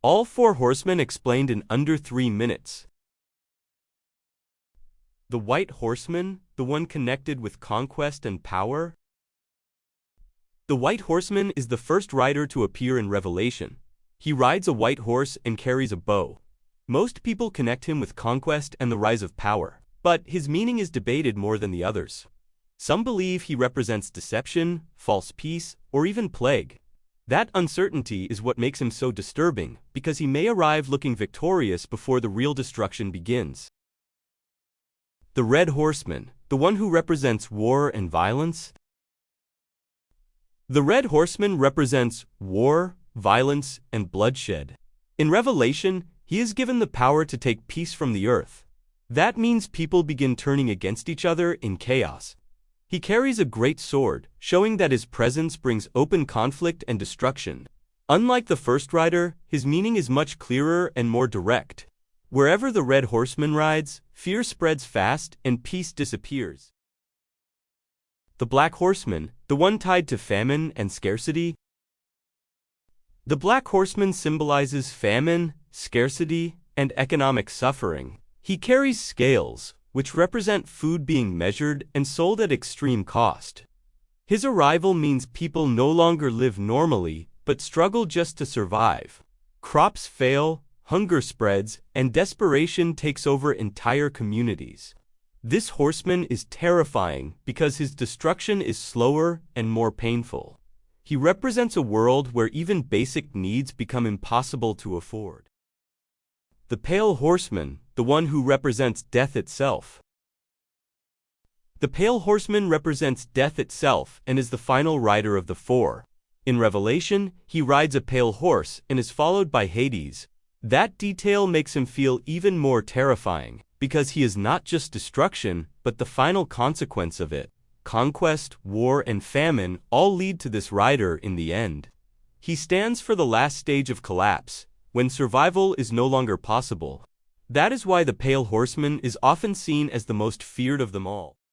All four horsemen explained in under 3 minutes. The white horseman, the one connected with conquest and power. The white horseman is the first rider to appear in Revelation. He rides a white horse and carries a bow. Most people connect him with conquest and the rise of power, but his meaning is debated more than the others. Some believe he represents deception, false peace, or even plague. That uncertainty is what makes him so disturbing, because he may arrive looking victorious before the real destruction begins. The red horseman, the one who represents war and violence. The red horseman represents war, violence, and bloodshed. In Revelation, he is given the power to take peace from the earth. That means people begin turning against each other in chaos. He carries a great sword, showing that his presence brings open conflict and destruction. Unlike the first rider, his meaning is much clearer and more direct. Wherever the red horseman rides, fear spreads fast and peace disappears. The black horseman, the one tied to famine and scarcity. The black horseman symbolizes famine, scarcity, and economic suffering. He carries scales, which represent food being measured and sold at extreme cost. His arrival means people no longer live normally, but struggle just to survive. Crops fail, hunger spreads, and desperation takes over entire communities. This horseman is terrifying because his destruction is slower and more painful. He represents a world where even basic needs become impossible to afford. The pale horseman, the one who represents death itself. The pale horseman represents death itself and is the final rider of the four. In Revelation, he rides a pale horse and is followed by Hades. That detail makes him feel even more terrifying, because he is not just destruction, but the final consequence of it. Conquest, war, and famine all lead to this rider in the end. He stands for the last stage of collapse, when survival is no longer possible. That is why the pale horseman is often seen as the most feared of them all.